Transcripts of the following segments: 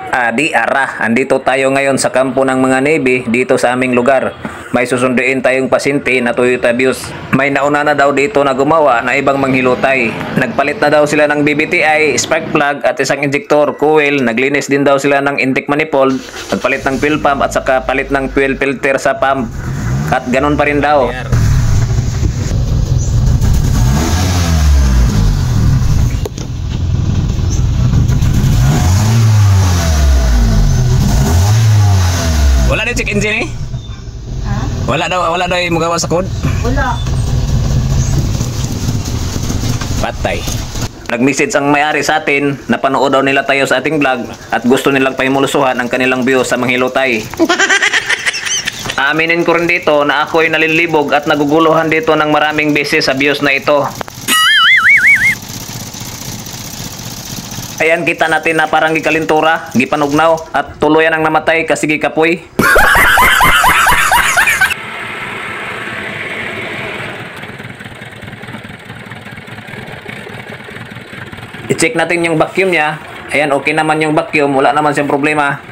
Di ara, andito tayo ngayon sa kampo ng mga Navy dito sa aming lugar. May susunduin tayong pasyente na Toyota Vios. May nauna na daw dito na gumawa na ibang manghilotay. Nagpalit na daw sila ng BBTI, spark plug at isang injector, coil. Naglinis din daw sila ng intake manifold, nagpalit ng fuel pump at saka palit ng fuel filter sa pump. At ganun pa rin daw. Wala din check engine eh? Ha? Wala daw yung magawa sa code? Wala. Patay. Nag-message ang may-ari sa atin na panood daw nila tayo sa ating vlog at gusto nilang paimulusuhan ang kanilang views sa manghilotay. Aaminin ko rin dito na ako'y nalilibog at naguguluhan dito ng maraming beses sa views na ito. Ayan, kita natin na parang gikalintura, gipanugnaw at tuluyan ang namatay kasi gikapoy. I-check natin yung vacuum niya. Ayan, okay naman yung vacuum, wala naman siyang problema.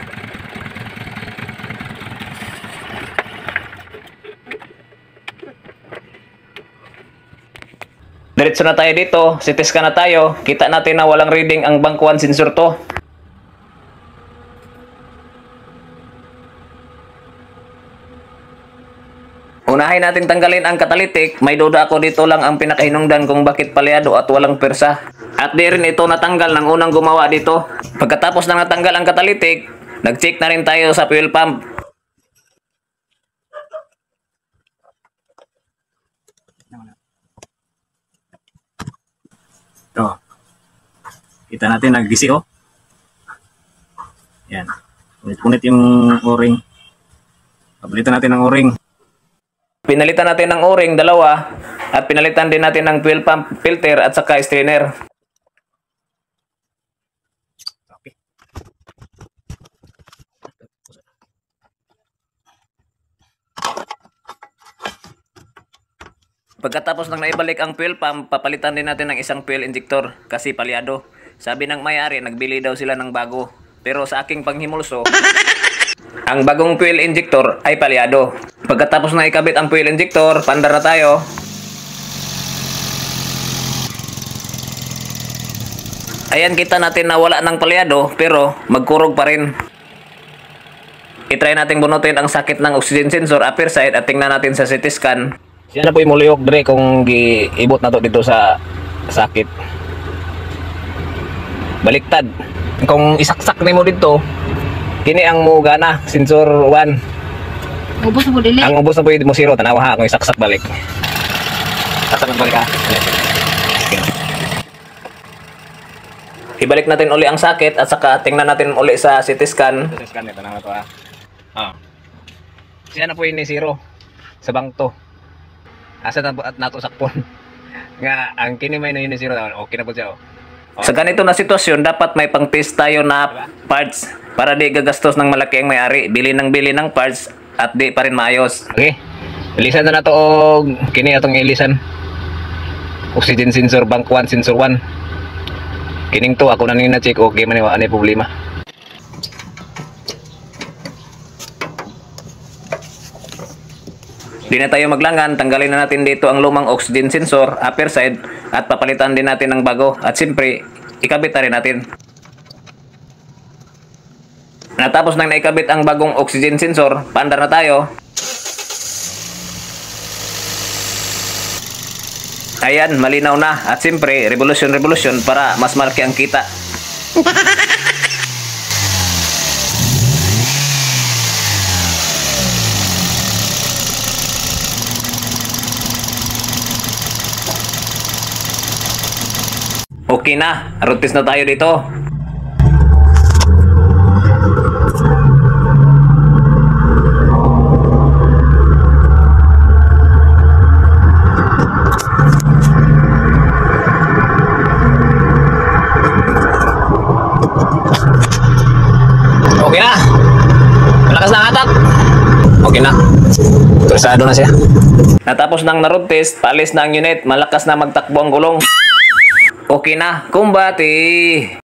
Diretso na tayo dito, sitiskan na tayo. Kita natin na walang reading ang bank 1 sensor to. Unahin natin tanggalin ang catalytic. May duda ako dito lang ang pinakahinungdan kung bakit palyado at walang persa. At di rin ito natanggal ng unang gumawa dito. Pagkatapos na natanggal ang catalytic, nag-check na rin tayo sa fuel pump. Ito. Kita natin nag-DC oh. Yan. Punit-punit yung o-ring. Palitan natin ng o-ring. Pinalitan natin ng o-ring, dalawa. At pinalitan din natin ng fuel pump filter at saka strainer. Okay. Pagkatapos nang naibalik ang fuel pump, papalitan din natin ng isang fuel injector kasi palyado. Sabi ng may-ari, nagbili daw sila ng bago. Pero sa aking panghimulso, ang bagong fuel injector ay palyado. Pagkatapos na ikabit ang fuel injector, pandar na tayo. Ayan, kita natin na wala ng palyado pero magkurog pa rin. I-try natin bunutin ang sakit ng oxygen sensor upper side at tingnan natin sa CT scan. Siya na po imuliyok dre kung giibot na to dito sa sakit. Baliktad. Kung isaksak ni mo dito, kini ang mugana, sensor 1. Ubus mo dili. Ang ubos na po mo zero, tanawa ha, kung isaksak balik. Saksak balik ha. Ibalik natin uli ang sakit at saka tingnan natin uli sa CT scan. CT scan ito na to ha. Siya na po ini zero sa bangto. Asa na at nato sakpon. Nga ang kini may ni zero, okay na po siya oh. Sa ganito na sitwasyon, dapat may pang-test tayo na parts para di gagastos ng malaki ang may-ari. Bili ng parts at di pa rin maayos. Okay. Ilisan na nato og kini atong ilisan. Oxygen sensor bank 1 sensor 1. Kining to ako na ning na-check okay man ani problema. Di na tayo maglangan, tanggalin na natin dito ang lumang oxygen sensor, upper side, at papalitan din natin ng bago. At siyempre, ikabit na rin natin. Natapos nang naikabit ang bagong oxygen sensor, paandar na tayo. Ayan, malinaw na. At siyempre, revolution para mas malaki ang kita. Okay na, rotis na tayo dito. Okay na. Malakas na ang atak. Okay na. Tursado na siya. Natapos nang na-road test, paalis na ang unit, malakas na magtakbo ang gulong. Okay na, kumbati!